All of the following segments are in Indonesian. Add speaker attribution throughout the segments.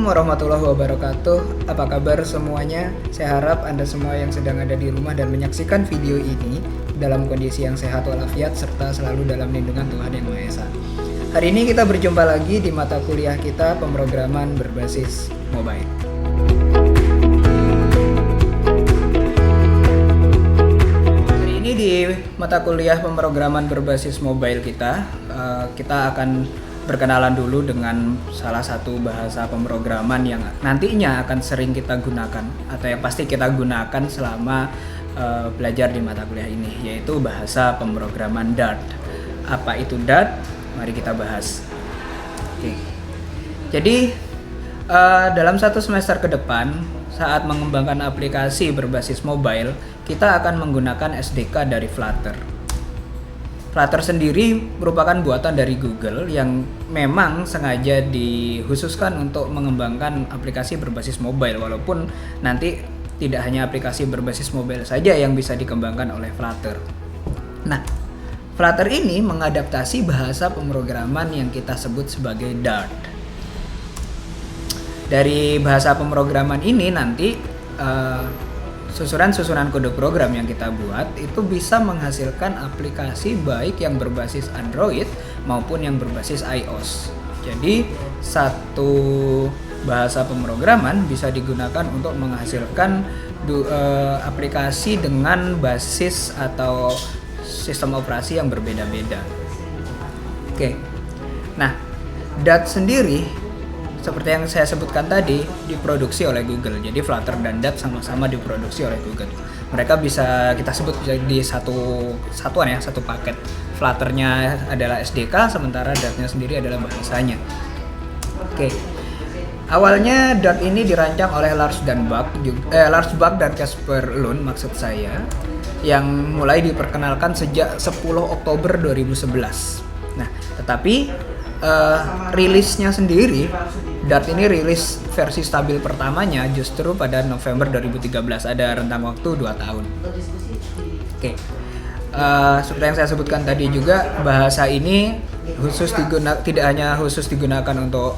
Speaker 1: warahmatullahi wabarakatuh. Apa kabar semuanya? Saya harap Anda semua yang sedang ada di rumah dan menyaksikan video ini dalam kondisi yang sehat walafiat serta selalu dalam lindungan Tuhan Yang Maha Esa. Hari ini kita berjumpa lagi di mata kuliah kita pemrograman berbasis mobile. Hari ini di mata kuliah pemrograman berbasis mobile kita akan berkenalan dulu dengan salah satu bahasa pemrograman yang nantinya akan sering kita gunakan atau yang pasti kita gunakan selama belajar di mata kuliah ini, yaitu bahasa pemrograman Dart. Apa itu Dart? Mari kita bahas. Oke. Jadi dalam satu semester ke depan saat mengembangkan aplikasi berbasis mobile, kita akan menggunakan SDK dari Flutter. Flutter sendiri merupakan buatan dari Google yang memang sengaja dikhususkan untuk mengembangkan aplikasi berbasis mobile, walaupun nanti tidak hanya aplikasi berbasis mobile saja yang bisa dikembangkan oleh Flutter. Nah, Flutter ini mengadaptasi bahasa pemrograman yang kita sebut sebagai Dart. Dari bahasa pemrograman ini nanti susunan kode program yang kita buat itu bisa menghasilkan aplikasi baik yang berbasis Android maupun yang berbasis iOS. Jadi satu bahasa pemrograman bisa digunakan untuk menghasilkan aplikasi dengan basis atau sistem operasi yang berbeda-beda. Oke. Nah, Dart sendiri seperti yang saya sebutkan tadi diproduksi oleh Google. Jadi Flutter dan Dart sama-sama diproduksi oleh Google. Mereka bisa kita sebut jadi satu paket. Flutternya adalah SDK, sementara Dartnya sendiri adalah bahasanya. Oke. Awalnya Dart ini dirancang oleh Lars Bak dan Casper Lund maksud saya, yang mulai diperkenalkan sejak 10 Oktober 2011. Nah, tetapi rilisnya sendiri, Dart ini rilis versi stabil pertamanya justru pada November 2013, ada rentang waktu 2 tahun. Oke. Seperti yang saya sebutkan tadi juga, bahasa ini tidak hanya khusus digunakan untuk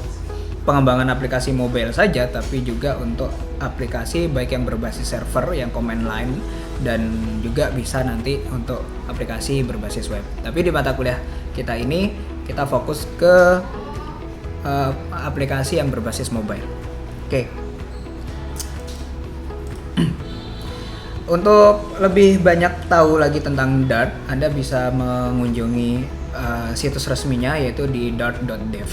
Speaker 1: pengembangan aplikasi mobile saja, tapi juga untuk aplikasi baik yang berbasis server, yang command line, dan juga bisa nanti untuk aplikasi berbasis web. Tapi di mata kuliah kita ini, kita fokus ke aplikasi yang berbasis mobile. Oke. Untuk lebih banyak tahu lagi tentang Dart, Anda bisa mengunjungi situs resminya, yaitu di dart.dev.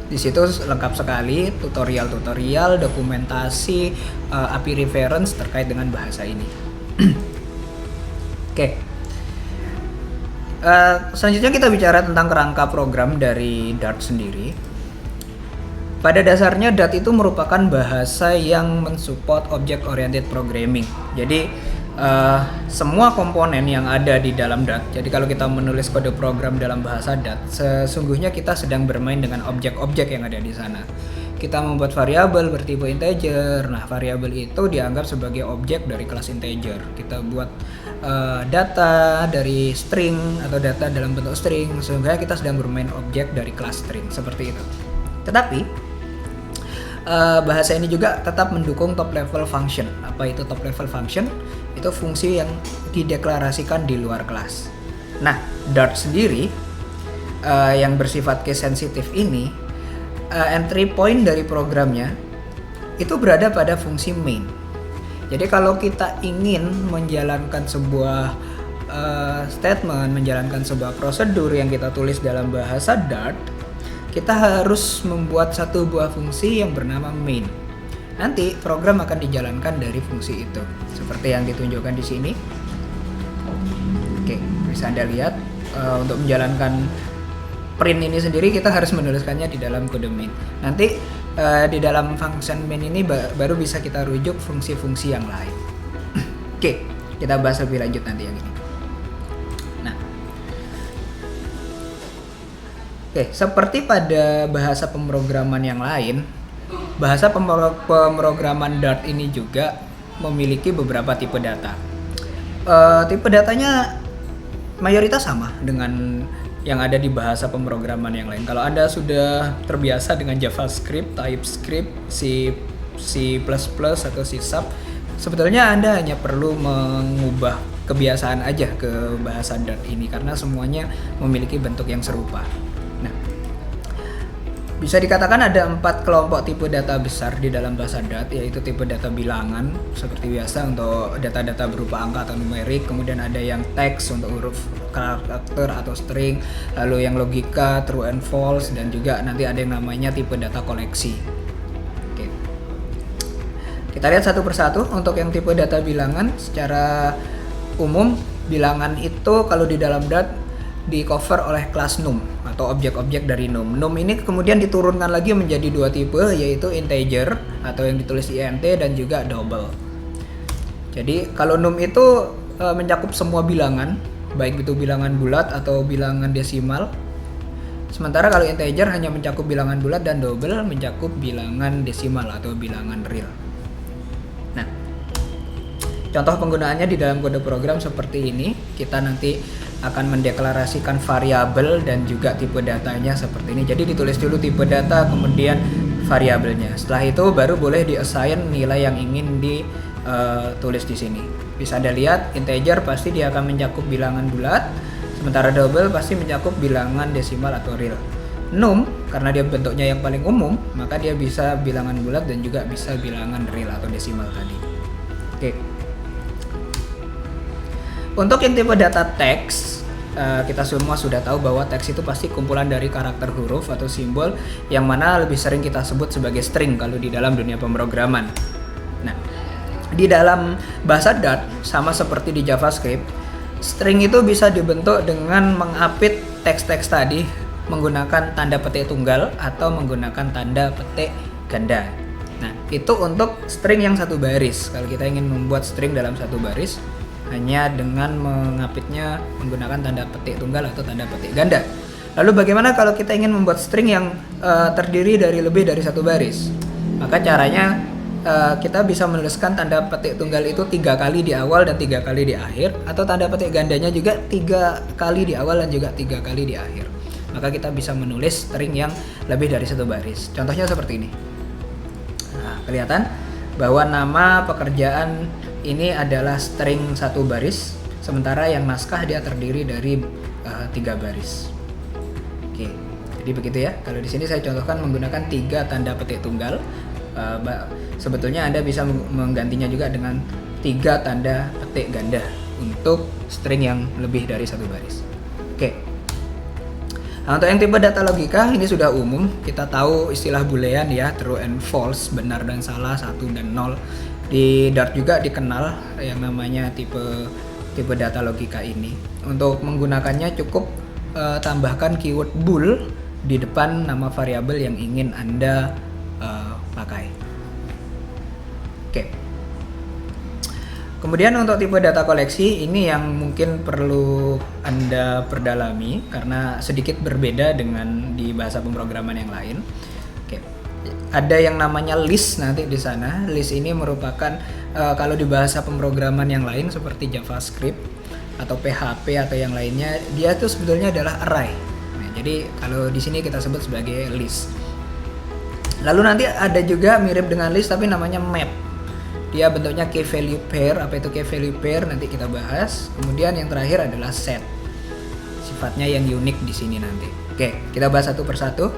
Speaker 1: Di situ lengkap sekali tutorial, dokumentasi, API reference terkait dengan bahasa ini. Oke. Selanjutnya kita bicara tentang kerangka program dari Dart sendiri. Pada dasarnya Dart itu merupakan bahasa yang mensupport object oriented programming. Jadi semua komponen yang ada di dalam Dart. Jadi kalau kita menulis kode program dalam bahasa Dart, sesungguhnya kita sedang bermain dengan objek-objek yang ada di sana. Kita membuat variabel bertipe integer. Nah, variabel itu dianggap sebagai objek dari kelas integer. Kita buat data dari string atau data dalam bentuk string. Sehingga kita sedang bermain objek dari kelas string seperti itu. Tetapi bahasa ini juga tetap mendukung top level function. Apa itu top level function? Itu fungsi yang dideklarasikan di luar kelas. Nah, Dart sendiri yang bersifat case sensitive ini, entry point dari programnya itu berada pada fungsi main. Jadi kalau kita ingin menjalankan sebuah statement, menjalankan sebuah prosedur yang kita tulis dalam bahasa Dart, kita harus membuat satu buah fungsi yang bernama main. Nanti program akan dijalankan dari fungsi itu, seperti yang ditunjukkan di sini. Oke, bisa Anda lihat untuk menjalankan print ini sendiri kita harus menuliskannya di dalam kode main. Nanti di dalam function main ini baru bisa kita rujuk fungsi-fungsi yang lain. Oke, kita bahas lebih lanjut nanti yang ini. Nah, oke, seperti pada bahasa pemrograman yang lain, bahasa pemrograman Dart ini juga memiliki beberapa tipe data. Tipe datanya mayoritas sama dengan yang ada di bahasa pemrograman yang lain. Kalau Anda sudah terbiasa dengan JavaScript, TypeScript, C++ atau C#, sebetulnya Anda hanya perlu mengubah kebiasaan aja ke bahasa Dart ini karena semuanya memiliki bentuk yang serupa. Nah, bisa dikatakan ada 4 kelompok tipe data besar di dalam bahasa Dart, yaitu tipe data bilangan seperti biasa untuk data-data berupa angka atau numerik, kemudian ada yang teks untuk huruf karakter atau string, lalu yang logika, true and false, dan juga nanti ada yang namanya tipe data koleksi. Oke. Kita lihat satu persatu. Untuk yang tipe data bilangan, secara umum bilangan itu kalau di dalam Dart di cover oleh kelas num atau objek-objek dari num. Num ini kemudian diturunkan lagi menjadi 2 tipe, yaitu integer atau yang ditulis int dan juga double. Jadi kalau num itu mencakup semua bilangan, baik itu bilangan bulat atau bilangan desimal. Sementara kalau integer hanya mencakup bilangan bulat dan double mencakup bilangan desimal atau bilangan real. Nah, contoh penggunaannya di dalam kode program seperti ini. Kita nanti akan mendeklarasikan variabel dan juga tipe datanya seperti ini. Jadi ditulis dulu tipe data, kemudian variabelnya. Setelah itu baru boleh di-assign nilai yang ingin ditulis di sini. Bisa Anda lihat, integer pasti dia akan mencakup bilangan bulat, sementara double pasti mencakup bilangan desimal atau real. Num, karena dia bentuknya yang paling umum, maka dia bisa bilangan bulat dan juga bisa bilangan real atau desimal tadi. Oke. Untuk yang tipe data teks, kita semua sudah tahu bahwa teks itu pasti kumpulan dari karakter huruf atau simbol yang mana lebih sering kita sebut sebagai string kalau di dalam dunia pemrograman. Nah, di dalam bahasa Dart sama seperti di JavaScript, string itu bisa dibentuk dengan mengapit teks-teks tadi menggunakan tanda petik tunggal atau menggunakan tanda petik ganda. Nah, itu untuk string yang satu baris. Kalau kita ingin membuat string dalam satu baris, hanya dengan mengapitnya menggunakan tanda petik tunggal atau tanda petik ganda. Lalu bagaimana kalau kita ingin membuat string yang terdiri dari lebih dari satu baris? Maka caranya kita bisa menuliskan tanda petik tunggal itu 3 kali di awal dan 3 kali di akhir, atau tanda petik gandanya juga 3 kali di awal dan juga 3 kali di akhir. Maka kita bisa menulis string yang lebih dari satu baris. Contohnya seperti ini. Nah, kelihatan bahwa nama pekerjaan ini adalah string satu baris, sementara yang naskah dia terdiri dari 3 baris. Oke, jadi begitu ya. Kalau di sini saya contohkan menggunakan 3 tanda petik tunggal. Sebetulnya Anda bisa menggantinya juga dengan 3 tanda petik ganda untuk string yang lebih dari satu baris. Oke. Nah, untuk yang tipe data logika ini sudah umum. Kita tahu istilah boolean ya, true and false, benar dan salah, 1 dan 0. Di Dart juga dikenal yang namanya tipe data logika ini. Untuk menggunakannya cukup tambahkan keyword bool di depan nama variabel yang ingin Anda pakai. Oke. Kemudian untuk tipe data koleksi ini yang mungkin perlu Anda perdalami karena sedikit berbeda dengan di bahasa pemrograman yang lain. Oke. Ada yang namanya list nanti di sana. List ini merupakan kalau di bahasa pemrograman yang lain seperti JavaScript atau PHP atau yang lainnya, dia itu sebetulnya adalah array. Nah, jadi kalau di sini kita sebut sebagai list. Lalu nanti ada juga mirip dengan list tapi namanya map. Dia bentuknya key value pair. Apa itu key value pair? Nanti kita bahas. Kemudian yang terakhir adalah set. Sifatnya yang unik di sini nanti. Oke, kita bahas satu persatu.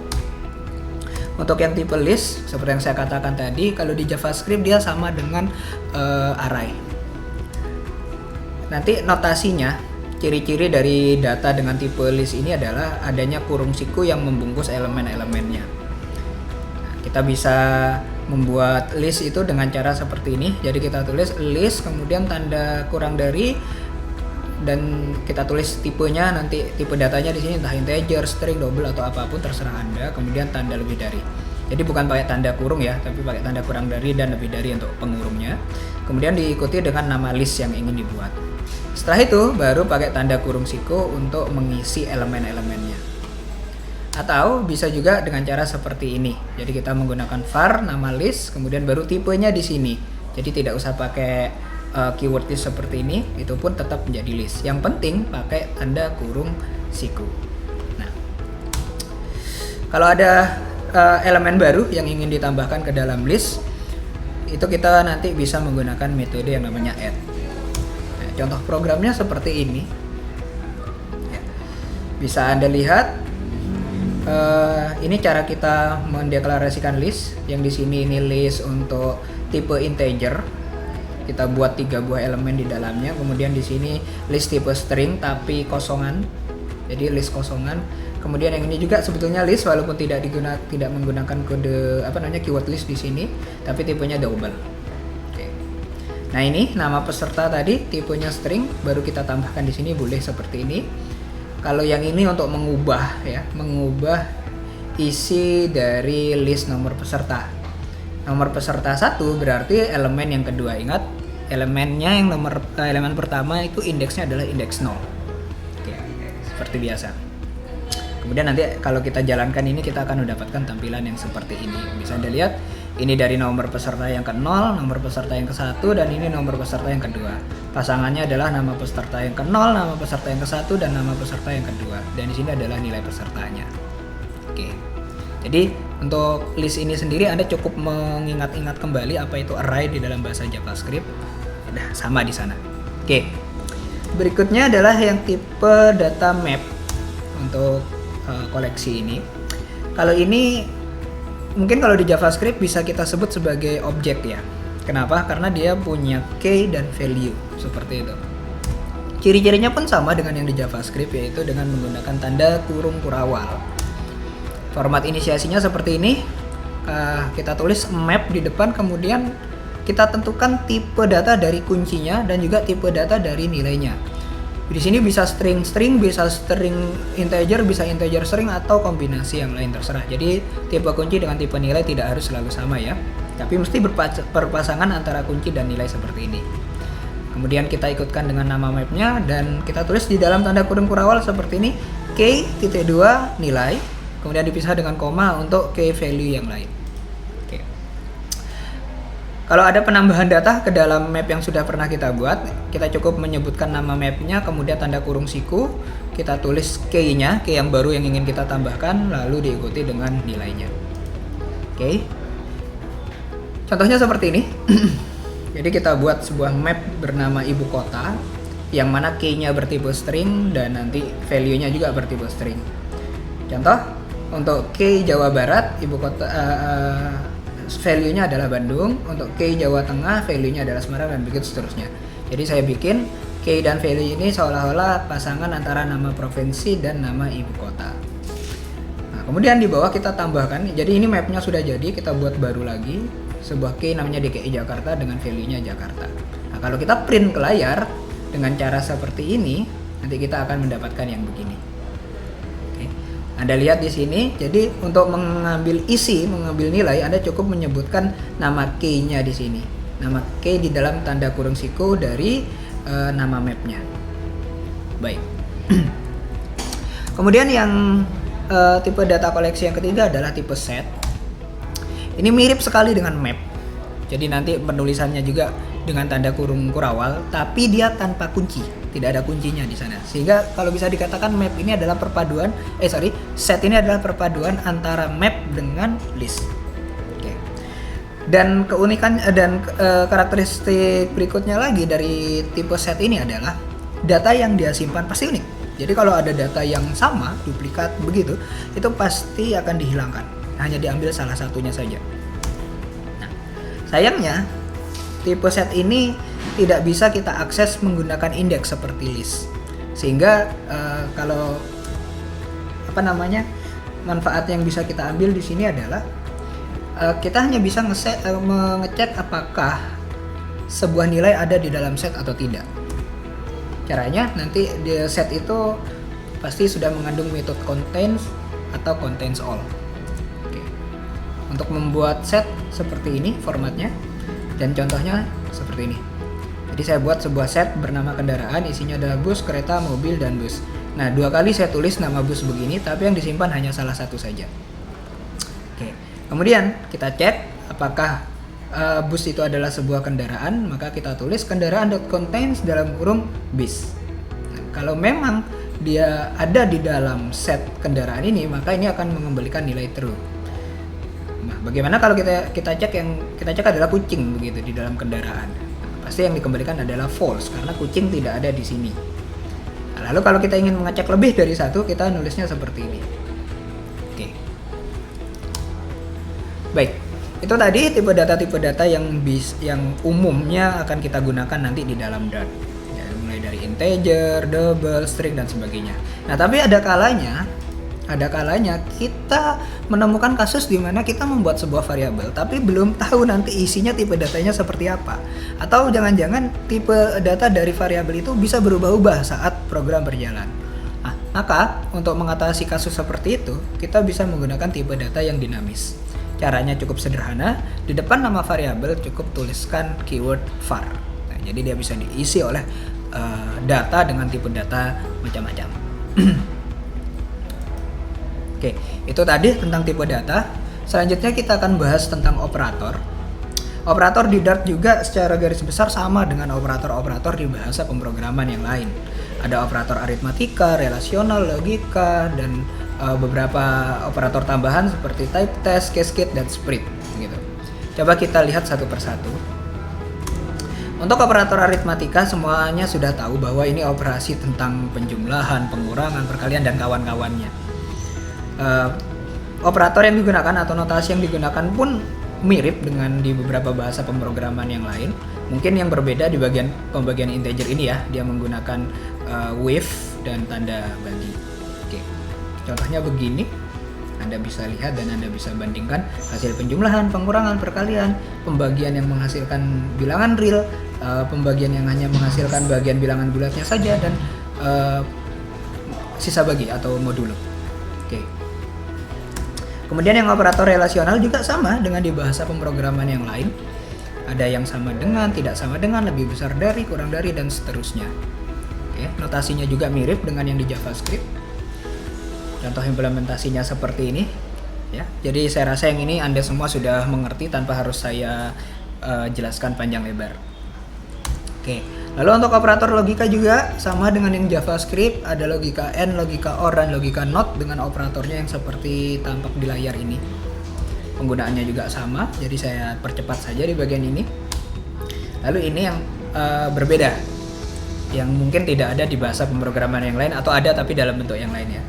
Speaker 1: Untuk yang tipe list, seperti yang saya katakan tadi, kalau di JavaScript dia sama dengan array. Nanti notasinya, ciri-ciri dari data dengan tipe list ini adalah adanya kurung siku yang membungkus elemen-elemennya. Nah, kita bisa membuat list itu dengan cara seperti ini. Jadi kita tulis list, kemudian tanda kurang dari, dan kita tulis tipenya, nanti tipe datanya di sini entah integer, string, double atau apapun terserah Anda, kemudian tanda lebih dari. Jadi bukan pakai tanda kurung ya, tapi pakai tanda kurang dari dan lebih dari untuk pengurungnya. Kemudian diikuti dengan nama list yang ingin dibuat. Setelah itu baru pakai tanda kurung siku untuk mengisi elemen-elemennya. Atau bisa juga dengan cara seperti ini. Jadi kita menggunakan var nama list, kemudian baru tipenya di sini. Jadi tidak usah pakai keyword list seperti ini, itu pun tetap menjadi list. Yang penting pakai tanda kurung siku. Kalau ada elemen baru yang ingin ditambahkan ke dalam list, itu kita nanti bisa menggunakan metode yang namanya add. Nah, contoh programnya seperti ini. Ya. Bisa Anda lihat, ini cara kita mendeklarasikan list. Yang di sini ini list untuk tipe integer. Kita buat 3 buah elemen di dalamnya. Kemudian di sini list tipe string tapi kosongan. Jadi list kosongan. Kemudian yang ini juga sebetulnya list walaupun tidak menggunakan kode keyword list di sini, tapi tipenya double. Oke. Nah, ini nama peserta tadi tipenya string, baru kita tambahkan di sini boleh seperti ini. Kalau yang ini untuk mengubah isi dari list nomor peserta. Nomor peserta 1 berarti elemen yang kedua. Ingat, elemennya yang elemen pertama itu indeksnya adalah indeks 0. Oke, seperti biasa. Kemudian nanti kalau kita jalankan ini, kita akan mendapatkan tampilan yang seperti ini. Bisa Anda lihat, ini dari nomor peserta yang ke-0, nomor peserta yang ke-1, dan ini nomor peserta yang kedua. Pasangannya adalah nama peserta yang ke-0, nama peserta yang ke-1, dan nama peserta yang kedua. Dan di sini adalah nilai pesertanya. Oke. Jadi untuk list ini sendiri Anda cukup mengingat-ingat kembali apa itu array di dalam bahasa JavaScript. Udah sama di sana. Oke. Berikutnya adalah yang tipe data map untuk koleksi ini. Kalau ini mungkin kalau di JavaScript bisa kita sebut sebagai objek ya. Kenapa? Karena dia punya key dan value seperti itu. Ciri-cirinya pun sama dengan yang di JavaScript, yaitu dengan menggunakan tanda kurung kurawal. Format inisiasinya seperti ini. Kita tulis map di depan, kemudian kita tentukan tipe data dari kuncinya dan juga tipe data dari nilainya. Di sini bisa string, bisa string integer, bisa integer string, atau kombinasi yang lain terserah. Jadi tipe kunci dengan tipe nilai tidak harus selalu sama ya, tapi mesti berpasangan antara kunci dan nilai seperti ini. Kemudian kita ikutkan dengan nama mapnya dan kita tulis di dalam tanda kurung kurawal seperti ini, k.2 nilai, kemudian dipisah dengan koma untuk key value yang lain. Oke. Kalau ada penambahan data ke dalam map yang sudah pernah kita buat, kita cukup menyebutkan nama mapnya, kemudian tanda kurung siku, kita tulis key-nya, key yang baru yang ingin kita tambahkan, lalu diikuti dengan nilainya. Oke. Contohnya seperti ini. Jadi kita buat sebuah map bernama ibu kota, yang mana key-nya bertipe string dan nanti value-nya juga bertipe string. Contoh, untuk key Jawa Barat, ibu kota value-nya adalah Bandung. Untuk key Jawa Tengah, value-nya adalah Semarang, dan begitu seterusnya. Jadi saya bikin key dan value ini seolah-olah pasangan antara nama provinsi dan nama ibu kota. Nah, kemudian di bawah kita tambahkan, jadi ini mapnya sudah jadi, kita buat baru lagi sebuah key namanya DKI Jakarta dengan value-nya Jakarta. Nah, kalau kita print ke layar dengan cara seperti ini, nanti kita akan mendapatkan yang begini. Anda lihat di sini, jadi untuk mengambil isi, mengambil nilai, Anda cukup menyebutkan nama key-nya di sini. Nama key di dalam tanda kurung siku dari nama mapnya. Baik. Kemudian yang tipe data koleksi yang ketiga adalah tipe set. Ini mirip sekali dengan map. Jadi nanti penulisannya juga dengan tanda kurung kurawal, tapi dia tanpa kunci, tidak ada kuncinya di sana. Sehingga kalau bisa dikatakan map ini adalah set ini adalah perpaduan antara map dengan list. Oke. Dan keunikan dan karakteristik berikutnya lagi dari tipe set ini adalah data yang dia simpan pasti unik. Jadi kalau ada data yang sama, duplikat begitu, itu pasti akan dihilangkan. Hanya diambil salah satunya saja. Nah, sayangnya tipe set ini tidak bisa kita akses menggunakan indeks seperti list. Sehingga kalau manfaat yang bisa kita ambil di sini adalah kita hanya bisa mengecek apakah sebuah nilai ada di dalam set atau tidak. Caranya nanti di set itu pasti sudah mengandung metode contains atau contains all. Oke. Untuk membuat set seperti ini formatnya, dan contohnya seperti ini. Jadi saya buat sebuah set bernama kendaraan, isinya adalah bus, kereta, mobil, dan bus. Nah, 2 kali saya tulis nama bus begini, tapi yang disimpan hanya salah satu saja. Oke. Kemudian kita cek apakah bus itu adalah sebuah kendaraan, maka kita tulis kendaraan.contains dalam kurung bis. Nah, kalau memang dia ada di dalam set kendaraan ini, maka ini akan mengembalikan nilai true. Nah, bagaimana kalau kita cek adalah kucing begitu di dalam kendaraan? Nah, pasti yang dikembalikan adalah false karena kucing tidak ada di sini. Nah, lalu kalau kita ingin mengecek lebih dari satu, kita nulisnya seperti ini. Oke. Baik. Itu tadi tipe data yang umumnya akan kita gunakan nanti di dalam Dart. Ya, mulai dari integer, double, string dan sebagainya. Nah, tapi ada kalanya kita menemukan kasus di mana kita membuat sebuah variabel tapi belum tahu nanti isinya tipe datanya seperti apa. Atau jangan-jangan tipe data dari variabel itu bisa berubah-ubah saat program berjalan. Nah, maka untuk mengatasi kasus seperti itu, kita bisa menggunakan tipe data yang dinamis. Caranya cukup sederhana, di depan nama variabel cukup tuliskan keyword var. Nah, jadi dia bisa diisi oleh data dengan tipe data macam-macam. Oke, itu tadi tentang tipe data. Selanjutnya kita akan bahas tentang operator. Operator di Dart juga secara garis besar sama dengan operator-operator di bahasa pemrograman yang lain. Ada operator aritmatika, relasional, logika, dan beberapa operator tambahan seperti type test, cascade, dan split gitu. Coba kita lihat satu persatu. Untuk operator aritmatika semuanya sudah tahu bahwa ini operasi tentang penjumlahan, pengurangan, perkalian, dan kawan-kawannya. Operator yang digunakan atau notasi yang digunakan pun mirip dengan di beberapa bahasa pemrograman yang lain. Mungkin yang berbeda di bagian pembagian integer ini ya, dia menggunakan with dan tanda bagi. Oke. Contohnya begini, Anda bisa lihat dan Anda bisa bandingkan hasil penjumlahan, pengurangan, perkalian, pembagian yang menghasilkan bilangan real, pembagian yang hanya menghasilkan bagian bilangan bulatnya saja, dan sisa bagi atau modulo. Oke. Kemudian yang operator relasional juga sama dengan di bahasa pemrograman yang lain. Ada yang sama dengan, tidak sama dengan, lebih besar dari, kurang dari, dan seterusnya. Oke. Notasinya juga mirip dengan yang di JavaScript. Contoh implementasinya seperti ini ya. Jadi saya rasa yang ini Anda semua sudah mengerti tanpa harus saya jelaskan panjang lebar. Oke. Lalu untuk operator logika juga sama dengan yang JavaScript, ada logika AND, logika OR, dan logika NOT dengan operatornya yang seperti tampak di layar ini. Penggunaannya juga sama, jadi saya percepat saja di bagian ini. Lalu ini yang berbeda, yang mungkin tidak ada di bahasa pemrograman yang lain atau ada tapi dalam bentuk yang lain ya.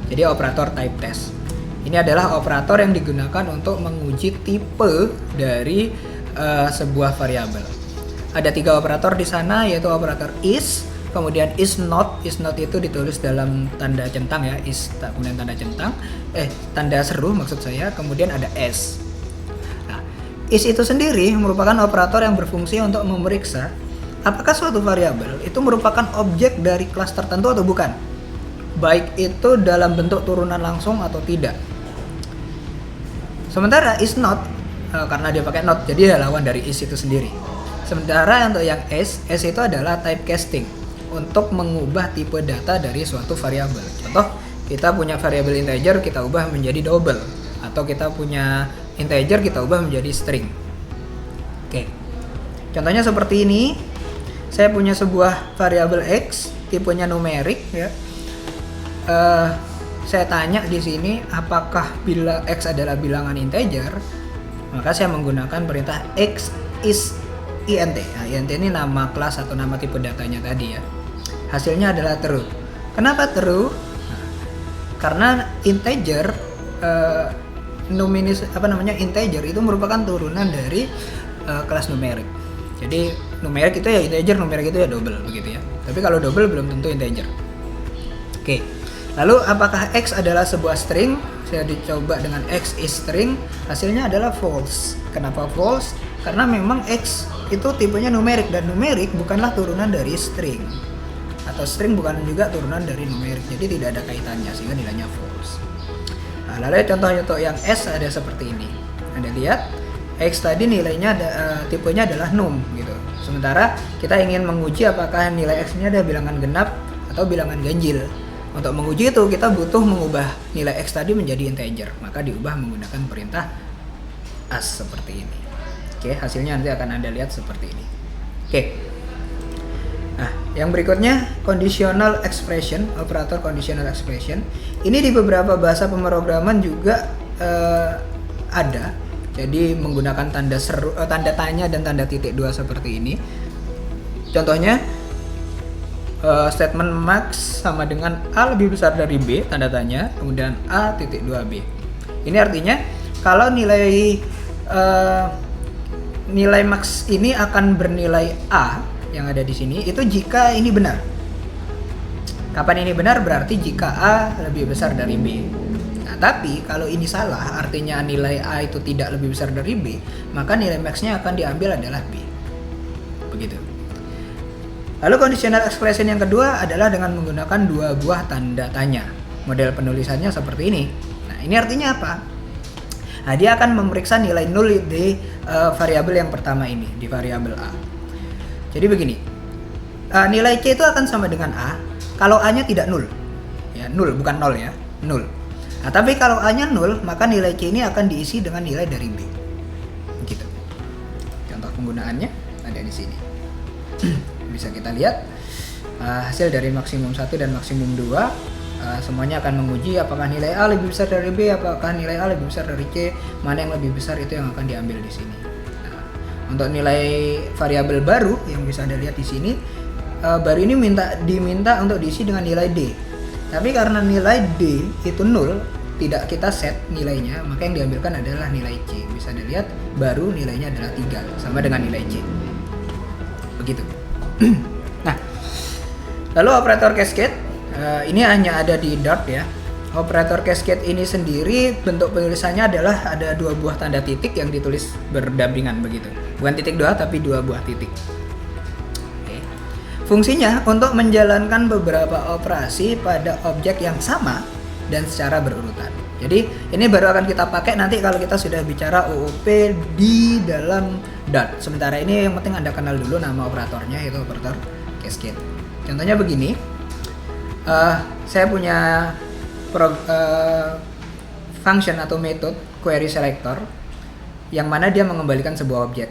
Speaker 1: Jadi operator type test. Ini adalah operator yang digunakan untuk menguji tipe dari sebuah variabel. Ada 3 operator di sana, yaitu operator is, kemudian is not itu ditulis dalam tanda centang ya, is kemudian tanda centang, tanda seru maksud saya, kemudian ada s. Nah, is itu sendiri merupakan operator yang berfungsi untuk memeriksa apakah suatu variabel itu merupakan objek dari kelas tertentu atau bukan. Baik itu dalam bentuk turunan langsung atau tidak. Sementara is not, karena dia pakai not, jadi dia lawan dari is itu sendiri. Sementara untuk yang s itu adalah typecasting untuk mengubah tipe data dari suatu variabel. Contoh, kita punya variabel integer, kita ubah menjadi double, atau kita punya integer, kita ubah menjadi string. Oke, contohnya seperti ini. Saya punya sebuah variabel x, tipenya numerik ya. Saya tanya di sini apakah bila x adalah bilangan integer, maka saya menggunakan perintah x is int. Nah, int ini nama kelas atau nama tipe datanya tadi ya. Hasilnya adalah true. Kenapa true? Nah, karena integer integer itu merupakan turunan dari kelas numerik. Jadi numerik itu ya integer, numerik itu ya double begitu ya. Tapi kalau double belum tentu integer. Oke. Lalu apakah x adalah sebuah string? Saya dicoba dengan x is string, hasilnya adalah false. Kenapa false? Karena memang x itu tipenya numerik, dan numerik bukanlah turunan dari string. Atau string bukan juga turunan dari numerik, jadi tidak ada kaitannya sehingga nilainya false. Nah, lalu contoh yang s ada seperti ini. Anda lihat x tadi nilainya tipenya adalah num gitu. Sementara kita ingin menguji apakah nilai x-nya ada bilangan genap atau bilangan ganjil. Untuk menguji itu kita butuh mengubah nilai x tadi menjadi integer, maka diubah menggunakan perintah as seperti ini. Oke, hasilnya nanti akan Anda lihat seperti ini. Oke. Nah, yang berikutnya conditional expression, operator conditional expression. Ini di beberapa bahasa pemrograman juga ada. Jadi menggunakan tanda tanya dan tanda titik dua seperti ini. Contohnya statement max sama dengan A lebih besar dari B, tanda tanya, kemudian A titik 2B. Ini artinya kalau nilai max ini akan bernilai A yang ada di sini itu jika ini benar. Kapan ini benar? Berarti jika A lebih besar dari B. Nah, tapi kalau ini salah, artinya nilai A itu tidak lebih besar dari B, maka nilai max-nya akan diambil adalah B. Begitu. Lalu conditional expression yang kedua adalah dengan menggunakan dua buah tanda tanya. Model penulisannya seperti ini. Nah, ini artinya apa? Nah, dia akan memeriksa nilai nul di variabel yang pertama ini, di variabel A. Jadi begini, nilai C itu akan sama dengan A kalau A-nya tidak nul. Ya, nul, bukan nol ya, nul. Nah, tapi kalau A-nya nul, maka nilai C ini akan diisi dengan nilai dari B. Begitu. Contoh penggunaannya ada di sini. Bisa kita lihat hasil dari maksimum 1 dan maksimum 2. Semuanya akan menguji apakah nilai A lebih besar dari B, apakah nilai A lebih besar dari C, mana yang lebih besar itu yang akan diambil di sini. Nah, untuk nilai variabel baru yang bisa Anda lihat di sini, baru ini diminta untuk diisi dengan nilai D. Tapi karena nilai D itu 0, tidak kita set nilainya, maka yang diambilkan adalah nilai C. Bisa Anda lihat baru nilainya adalah 3, sama dengan nilai C. Begitu. Nah, lalu operator cascade ini hanya ada di Dart ya. Operator cascade ini sendiri bentuk penulisannya adalah ada dua buah tanda titik yang ditulis berdampingan begitu. Bukan titik dua tapi dua buah titik. Oke. Fungsinya untuk menjalankan beberapa operasi pada objek yang sama dan secara berurutan. Jadi ini baru akan kita pakai nanti kalau kita sudah bicara OOP di dalam Dart. Sementara ini yang penting Anda kenal dulu nama operatornya, yaitu operator cascade. Contohnya begini, saya punya function atau method query selector yang mana dia mengembalikan sebuah objek,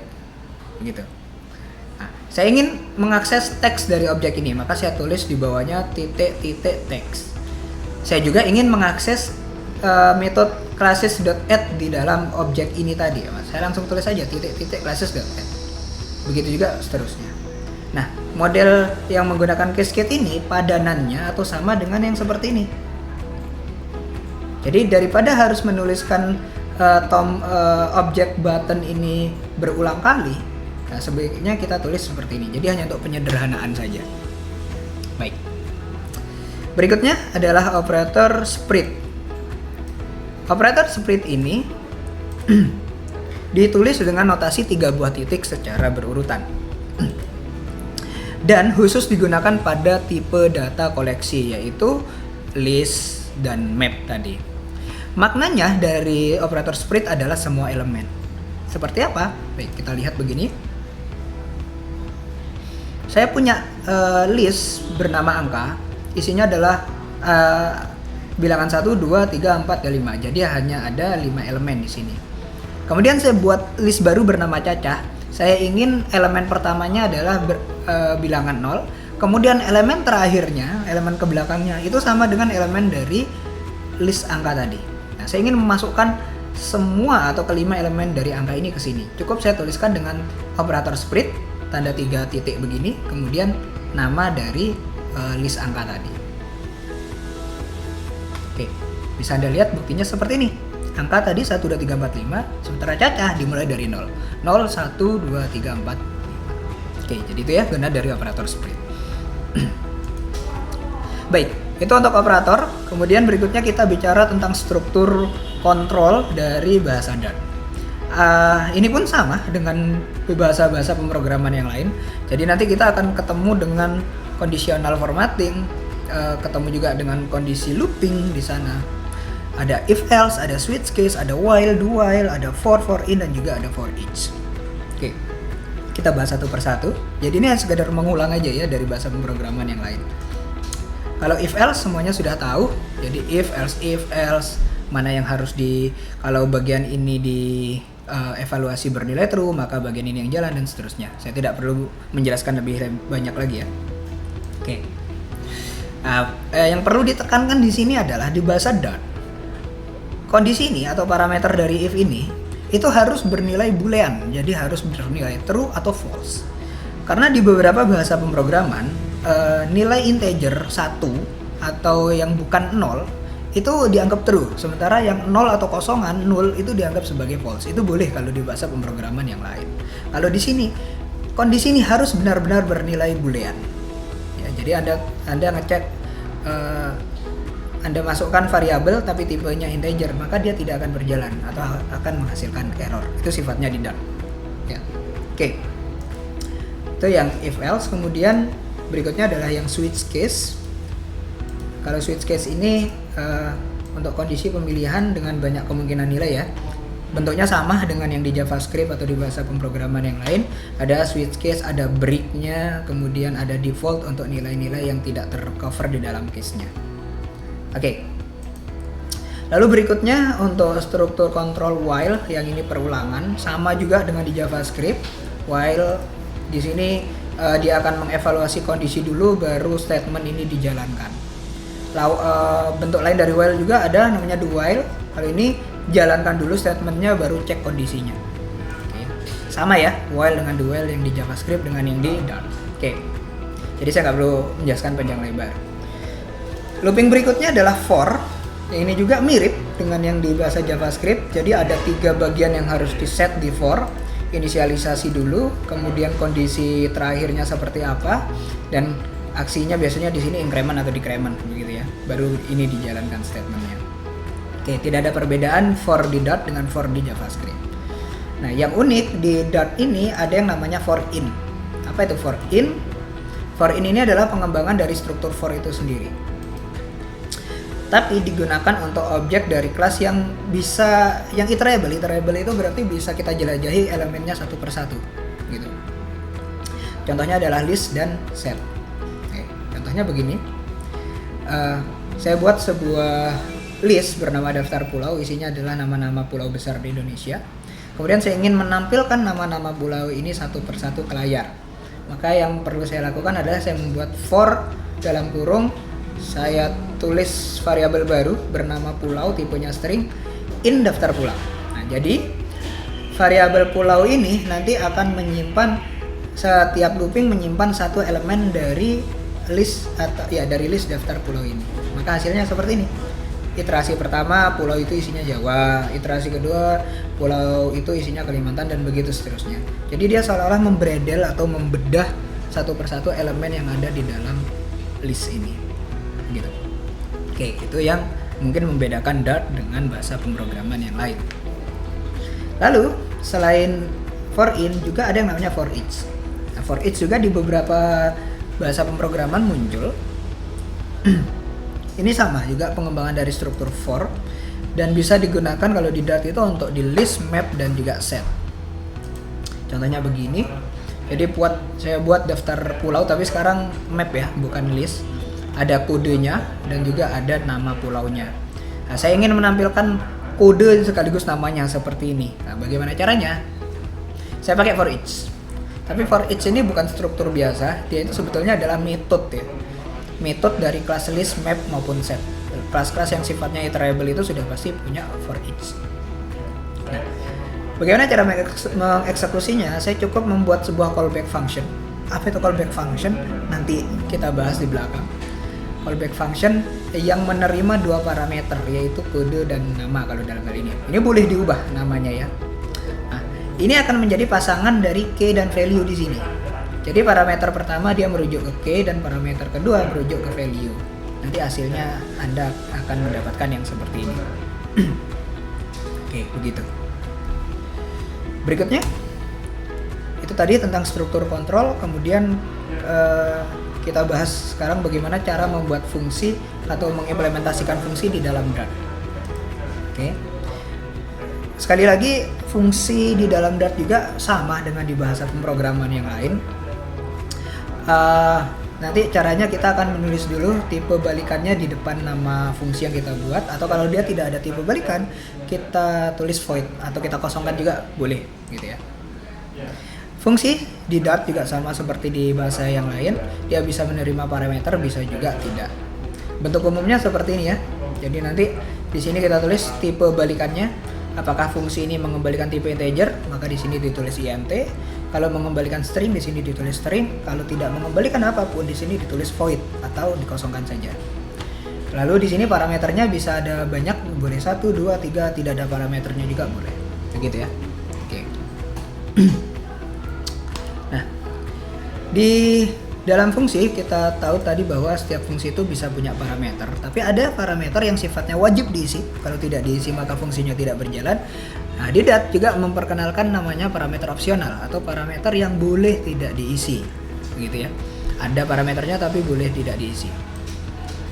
Speaker 1: begitu. Nah, saya ingin mengakses teks dari objek ini, maka saya tulis di bawahnya titik teks. Saya juga ingin mengakses metode classes.add di dalam objek ini tadi. Saya langsung tulis saja titik classes.add. Begitu juga seterusnya. Nah, model yang menggunakan cascade ini padanannya atau sama dengan yang seperti ini. Jadi daripada harus menuliskan objek button ini berulang kali, nah sebaiknya kita tulis seperti ini. Jadi hanya untuk penyederhanaan saja. Baik. Berikutnya adalah operator split. Operator split ini ditulis dengan notasi 3 buah titik secara berurutan. Dan khusus digunakan pada tipe data koleksi, yaitu list dan map tadi. Maknanya dari operator split adalah semua elemen. Seperti apa? Baik, kita lihat begini. Saya punya list bernama angka, isinya adalah bilangan 1, 2, 3, 4, dan 5. Jadi hanya ada 5 elemen di sini. Kemudian saya buat list baru bernama cacah. Saya ingin elemen pertamanya adalah bilangan 0, kemudian elemen terakhirnya, elemen kebelakangnya itu sama dengan elemen dari list angka tadi. Nah, saya ingin memasukkan semua atau kelima elemen dari angka ini ke sini. Cukup saya tuliskan dengan operator split, tanda 3 titik begini, kemudian nama dari list angka tadi. Oke, bisa Anda lihat buktinya seperti ini. Angka tadi 1, 2, 3, 4, 5, sementara cacah dimulai dari 0. 0, 1, 2, 3, 4, 5. Oke, jadi itu ya guna dari operator split. Baik, itu untuk operator. Kemudian berikutnya kita bicara tentang struktur kontrol dari bahasa Dart. Ini pun sama dengan bahasa-bahasa pemrograman yang lain. Jadi nanti kita akan ketemu dengan conditional formatting, ketemu juga dengan kondisi looping di sana. Ada if else, ada switch case, ada while, do while, ada for in, dan juga ada for each. Oke, kita bahas satu persatu. Jadi ini sekedar mengulang aja ya dari bahasa pemrograman yang lain. Kalau if else semuanya sudah tahu. Jadi if else, mana yang harus kalau bagian ini di evaluasi bernilai true, maka bagian ini yang jalan dan seterusnya. Saya tidak perlu menjelaskan lebih banyak lagi ya. Oke. Yang perlu ditekankan di sini adalah di bahasa Dart, kondisi ini atau parameter dari if ini itu harus bernilai boolean, jadi harus bernilai true atau false. Karena di beberapa bahasa pemrograman nilai integer 1 atau yang bukan 0 itu dianggap true, sementara yang 0 atau kosongan 0 itu dianggap sebagai false. Itu boleh kalau di bahasa pemrograman yang lain. Kalau di sini kondisi ini harus benar-benar bernilai boolean. Ya, jadi Anda ngecek Anda masukkan variabel tapi tipenya integer, maka dia tidak akan berjalan atau akan menghasilkan error. Itu sifatnya di Dart. Ya. Oke. Itu yang if else. Kemudian berikutnya adalah yang switch case. Kalau switch case ini untuk kondisi pemilihan dengan banyak kemungkinan nilai ya. Bentuknya sama dengan yang di JavaScript atau di bahasa pemrograman yang lain. Ada switch case, ada break-nya, kemudian ada default untuk nilai-nilai yang tidak tercover di dalam case-nya. Oke. Lalu berikutnya untuk struktur kontrol while, yang ini perulangan, sama juga dengan di JavaScript. While di sini dia akan mengevaluasi kondisi dulu baru statement ini dijalankan. Lalu bentuk lain dari while juga ada namanya do while. Kalau ini jalankan dulu statementnya baru cek kondisinya. Oke. Sama ya, while dengan do while yang di JavaScript dengan yang di Dart. Oke. Jadi saya nggak perlu menjelaskan panjang lebar. Looping berikutnya adalah for. Yang ini juga mirip dengan yang di bahasa JavaScript. Jadi ada 3 bagian yang harus di set di for. Inisialisasi dulu, kemudian kondisi terakhirnya seperti apa, dan aksinya biasanya di sini increment atau decrement begitu ya. Baru ini dijalankan statementnya. Oke, tidak ada perbedaan for di Dart dengan for di JavaScript. Nah, yang unik di Dart ini ada yang namanya for in. Apa itu for in? For in ini adalah pengembangan dari struktur for itu sendiri. Tapi digunakan untuk objek dari kelas yang bisa, yang iterable. Iterable itu berarti bisa kita jelajahi elemennya satu persatu, gitu. Contohnya adalah list dan set. Oke, contohnya begini. Saya buat sebuah list bernama daftar pulau, isinya adalah nama-nama pulau besar di Indonesia. Kemudian saya ingin menampilkan nama-nama pulau ini satu persatu ke layar. Maka yang perlu saya lakukan adalah saya membuat for dalam kurung, saya tulis variabel baru bernama pulau, tipenya string, in daftar pulau. Nah, jadi variabel pulau ini nanti akan menyimpan, setiap looping menyimpan satu elemen dari list atau ya dari list daftar pulau ini. Maka hasilnya seperti ini. Iterasi pertama pulau itu isinya Jawa, iterasi kedua pulau itu isinya Kalimantan, dan begitu seterusnya. Jadi dia seolah-olah membredel atau membedah satu persatu elemen yang ada di dalam list ini. Gitu. Oke, itu yang mungkin membedakan Dart dengan bahasa pemrograman yang lain. Lalu selain for in juga ada yang namanya for each. Nah, for each juga di beberapa bahasa pemrograman muncul. Ini sama juga pengembangan dari struktur for, dan bisa digunakan kalau di Dart itu untuk di list, map, dan juga set. Contohnya begini. Jadi saya buat daftar pulau tapi sekarang map ya, bukan list. Ada kodenya dan juga ada nama pulaunya. Nah, saya ingin menampilkan kode sekaligus namanya seperti ini. Nah, bagaimana caranya? Saya pakai for each. Tapi for each ini bukan struktur biasa, dia itu sebetulnya adalah metode ya. Metode dari kelas list, map maupun set. Kelas-kelas yang sifatnya iterable itu sudah pasti punya for each. Nah, bagaimana cara mengeksekusinya? Saya cukup membuat sebuah callback function. Apa itu callback function? Nanti kita bahas di belakang. Callback function yang menerima 2 parameter, yaitu kode dan nama kalau dalam hal ini. Ini boleh diubah namanya ya. Nah, ini akan menjadi pasangan dari key dan value di sini. Jadi parameter pertama dia merujuk ke key dan parameter kedua merujuk ke value. Nanti hasilnya Anda akan mendapatkan yang seperti ini. Oke, begitu. Berikutnya itu tadi tentang struktur kontrol, kemudian kita bahas sekarang bagaimana cara membuat fungsi atau mengimplementasikan fungsi di dalam Dart. Oke. Sekali lagi, fungsi di dalam Dart juga sama dengan di bahasa pemrograman yang lain. Nanti caranya kita akan menulis dulu tipe balikannya di depan nama fungsi yang kita buat, atau kalau dia tidak ada tipe balikan, kita tulis void atau kita kosongkan juga boleh, gitu ya. Fungsi di Dart juga sama seperti di bahasa yang lain, dia bisa menerima parameter, bisa juga tidak. Bentuk umumnya seperti ini ya. Jadi nanti di sini kita tulis tipe balikannya. Apakah fungsi ini mengembalikan tipe integer, maka di sini ditulis int. Kalau mengembalikan string, di sini ditulis string. Kalau tidak mengembalikan apapun, di sini ditulis void atau dikosongkan saja. Lalu di sini parameternya bisa ada banyak, boleh 1, 2, 3, tidak ada parameternya juga boleh. Begitu ya. Oke. Nah, di dalam fungsi kita tahu tadi bahwa setiap fungsi itu bisa punya parameter, tapi ada parameter yang sifatnya wajib diisi. Kalau tidak diisi maka fungsinya tidak berjalan. Nah, di Dart juga memperkenalkan namanya parameter opsional atau parameter yang boleh tidak diisi. Begitu ya. Ada parameternya tapi boleh tidak diisi.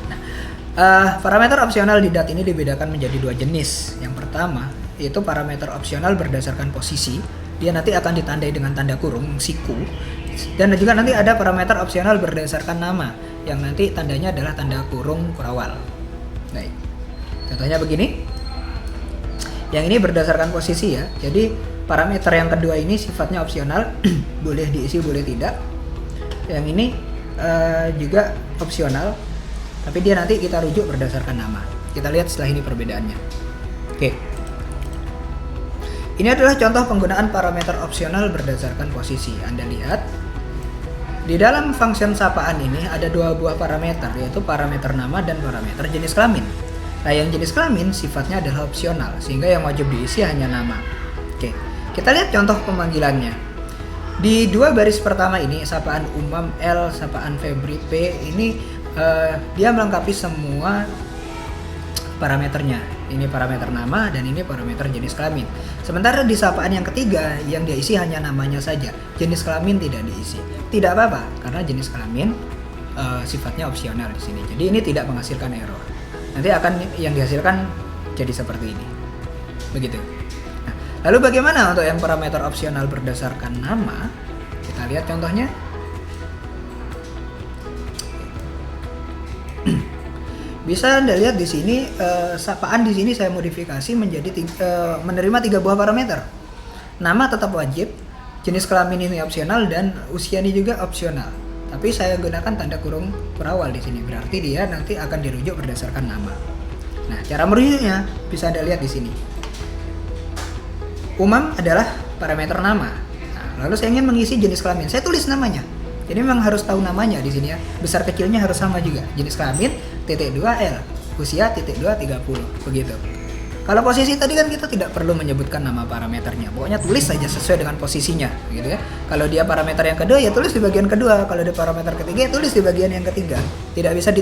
Speaker 1: Nah, parameter opsional di Dart ini dibedakan menjadi dua jenis. Yang pertama yaitu parameter opsional berdasarkan posisi. Dia nanti akan ditandai dengan tanda kurung siku. Dan juga nanti ada parameter opsional berdasarkan nama yang nanti tandanya adalah tanda kurung kurawal. Baik. Contohnya begini. Yang ini berdasarkan posisi ya. Jadi parameter yang kedua ini sifatnya opsional, boleh diisi boleh tidak. Yang ini juga opsional, tapi dia nanti kita rujuk berdasarkan nama. Kita lihat setelah ini perbedaannya. Oke. Ini adalah contoh penggunaan parameter opsional berdasarkan posisi. Anda lihat di dalam function sapaan ini ada dua buah parameter, yaitu parameter nama dan parameter jenis kelamin. Nah, yang jenis kelamin sifatnya adalah opsional, sehingga yang wajib diisi hanya nama. Oke, kita lihat contoh pemanggilannya. Di dua baris pertama ini, sapaan Umam L, sapaan Febri P, ini dia melengkapi semua parameternya. Ini parameter nama dan ini parameter jenis kelamin. Sementara di sapaan yang ketiga yang dia isi hanya namanya saja, jenis kelamin tidak diisi. Tidak apa-apa karena jenis kelamin sifatnya opsional di sini. Jadi ini tidak menghasilkan error. Nanti akan yang dihasilkan jadi seperti ini. Begitu. Nah, lalu bagaimana untuk yang parameter opsional berdasarkan nama? Kita lihat contohnya. Bisa Anda lihat di sini sapaan di sini saya modifikasi menjadi menerima 3 buah parameter. Nama tetap wajib, jenis kelamin ini opsional dan usia ini juga opsional. Tapi saya gunakan tanda kurung kurawal di sini. Berarti dia nanti akan dirujuk berdasarkan nama. Nah, cara merujuknya bisa Anda lihat di sini. Umam adalah parameter nama. Nah, lalu saya ingin mengisi jenis kelamin. Saya tulis namanya. Jadi memang harus tahu namanya di sini ya. Besar kecilnya harus sama juga. Jenis kelamin titik 2 L, usia titik 2 30. Begitu. Kalau posisi tadi kan kita tidak perlu menyebutkan nama parameternya. Pokoknya tulis saja sesuai dengan posisinya, gitu ya. Kalau dia parameter yang kedua ya tulis di bagian kedua. Kalau dia parameter ketiga ya tulis di bagian yang ketiga. Tidak bisa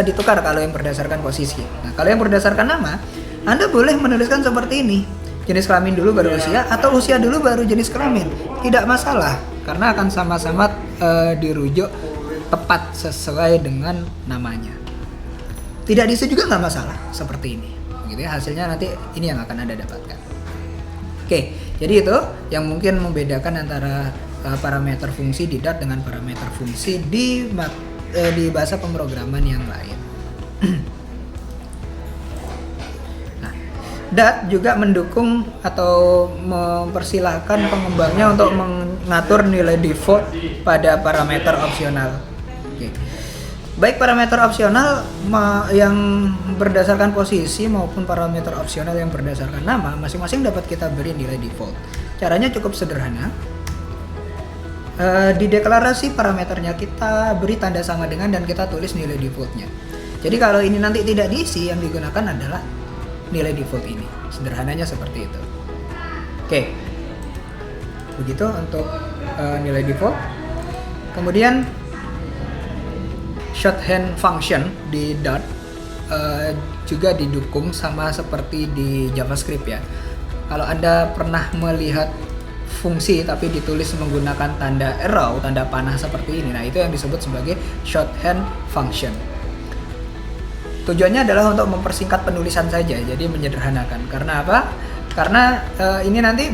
Speaker 1: ditukar kalau yang berdasarkan posisi. Nah, kalau yang berdasarkan nama, Anda boleh menuliskan seperti ini. Jenis kelamin dulu baru usia atau usia dulu baru jenis kelamin. Tidak masalah karena akan sama-sama dirujuk tepat sesuai dengan namanya. Tidak diisi juga nggak masalah seperti ini. Gitu ya, hasilnya nanti ini yang akan Anda dapatkan. Oke, jadi itu yang mungkin membedakan antara parameter fungsi di Dart dengan parameter fungsi di bahasa pemrograman yang lain. Nah, Dart juga mendukung atau mempersilahkan pengembangnya untuk mengatur nilai default pada parameter opsional. Oke. Baik parameter opsional yang berdasarkan posisi maupun parameter opsional yang berdasarkan nama, masing-masing dapat kita beri nilai default. Caranya cukup sederhana. Di deklarasi parameternya kita beri tanda sama dengan dan kita tulis nilai defaultnya. Jadi kalau ini nanti tidak diisi, yang digunakan adalah nilai default ini. Sederhananya seperti itu. Oke. Begitu untuk nilai default. Kemudian shorthand function di Dart juga didukung sama seperti di JavaScript ya. Kalau Anda pernah melihat fungsi tapi ditulis menggunakan tanda arrow, tanda panah seperti ini, nah itu yang disebut sebagai shorthand function. Tujuannya adalah untuk mempersingkat penulisan saja, jadi menyederhanakan. Karena apa? Karena ini nanti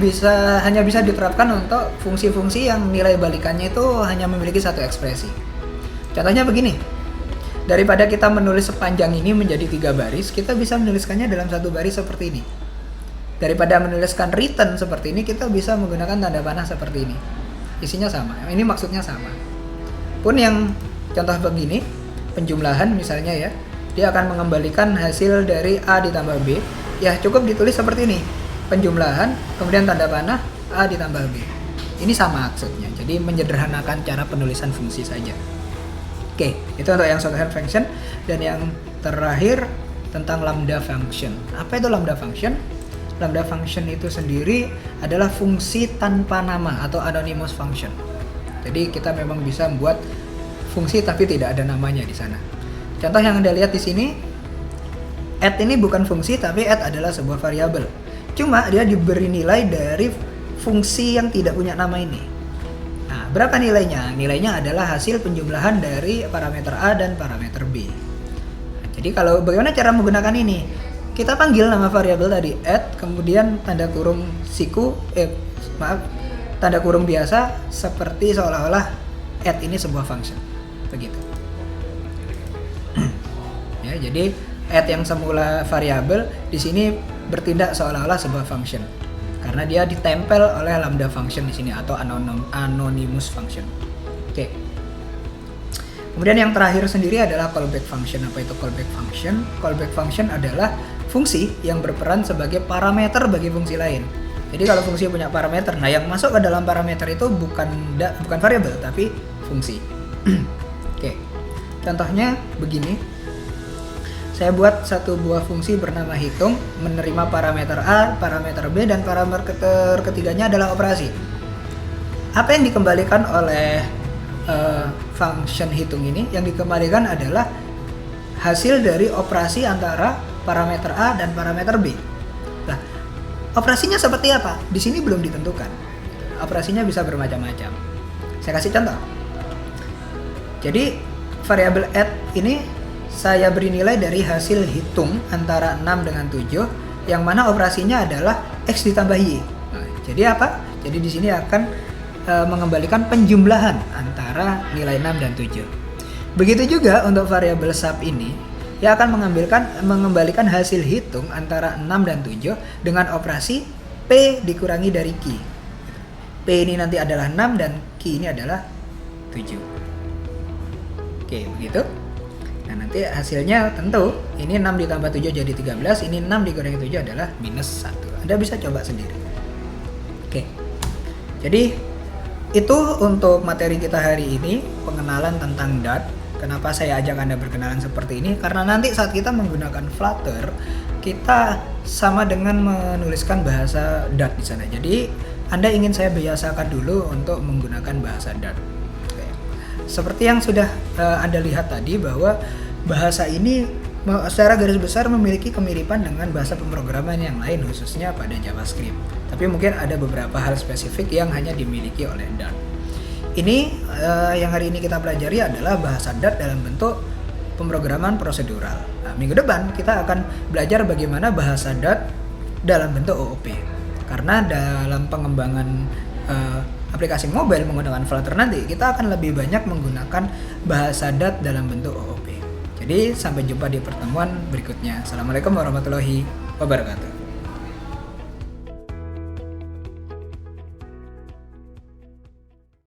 Speaker 1: hanya bisa diterapkan untuk fungsi-fungsi yang nilai balikannya itu hanya memiliki satu ekspresi. Contohnya begini, daripada kita menulis sepanjang ini menjadi 3 baris, kita bisa menuliskannya dalam 1 baris seperti ini. daripada menuliskan return seperti ini, kita bisa menggunakan tanda panah seperti ini. Isinya sama, ini maksudnya sama. Pun yang contoh begini, penjumlahan misalnya ya, dia akan mengembalikan hasil dari A ditambah B, ya cukup ditulis seperti ini, penjumlahan, kemudian tanda panah, A ditambah B. Ini sama maksudnya, jadi menyederhanakan cara penulisan fungsi saja. Oke, itu untuk yang shorthand function. Dan yang terakhir tentang lambda function. Apa itu lambda function? Lambda function itu sendiri adalah fungsi tanpa nama atau anonymous function. Jadi kita memang bisa membuat fungsi tapi tidak ada namanya di sana. Contoh yang Anda lihat di sini, add ini bukan fungsi tapi add adalah sebuah variabel. Cuma dia diberi nilai dari fungsi yang tidak punya nama ini. Nah, berapa nilainya? Nilainya adalah hasil penjumlahan dari parameter A dan parameter B. Jadi kalau bagaimana cara menggunakan ini? Kita panggil nama variabel tadi add, kemudian tanda kurung tanda kurung biasa seperti seolah-olah add ini sebuah function. Begitu. Ya, jadi add yang semula variabel di sini bertindak seolah-olah sebuah function. Karena dia ditempel oleh lambda function di sini atau anonymous function. Oke. Kemudian yang terakhir sendiri adalah callback function. Apa itu callback function? Callback function adalah fungsi yang berperan sebagai parameter bagi fungsi lain. Jadi kalau fungsi punya parameter, nah yang masuk ke dalam parameter itu bukan variabel tapi fungsi. Oke. Contohnya begini. Saya buat satu buah fungsi bernama hitung, menerima parameter A, parameter B, dan parameter ketiganya adalah operasi. Apa yang dikembalikan oleh function hitung ini? Yang dikembalikan adalah hasil dari operasi antara parameter A dan parameter B. Nah, operasinya seperti apa? Di sini belum ditentukan. Operasinya bisa bermacam-macam. Saya kasih contoh. Jadi variabel add ini saya beri nilai dari hasil hitung antara 6 dengan 7, yang mana operasinya adalah X ditambah Y. Nah, jadi apa? Jadi di sini akan mengembalikan penjumlahan antara nilai 6 dan 7. Begitu juga untuk variabel sub ini, dia akan mengembalikan hasil hitung antara 6 dan 7 dengan operasi P dikurangi dari Q. P ini nanti adalah 6 dan Q ini adalah 7. Oke, begitu. Nah, nanti hasilnya tentu ini 6 ditambah 7 jadi 13, ini 6 dikurangi 7 adalah minus 1. Anda bisa coba sendiri. Oke. Jadi itu untuk materi kita hari ini, pengenalan tentang Dart. Kenapa saya ajak Anda berkenalan seperti ini? Karena nanti saat kita menggunakan Flutter, kita sama dengan menuliskan bahasa Dart di sana. Jadi Anda ingin saya biasakan dulu untuk menggunakan bahasa Dart. Oke. Seperti yang sudah Anda lihat tadi, bahwa bahasa ini secara garis besar memiliki kemiripan dengan bahasa pemrograman yang lain, khususnya pada JavaScript. Tapi mungkin ada beberapa hal spesifik yang hanya dimiliki oleh Dart. Ini yang hari ini kita pelajari adalah bahasa Dart dalam bentuk pemrograman prosedural. Nah, minggu depan kita akan belajar bagaimana bahasa Dart dalam bentuk OOP. Karena dalam pengembangan aplikasi mobile menggunakan Flutter nanti, kita akan lebih banyak menggunakan bahasa Dart dalam bentuk OOP. Jadi sampai jumpa di pertemuan berikutnya. Assalamualaikum warahmatullahi wabarakatuh.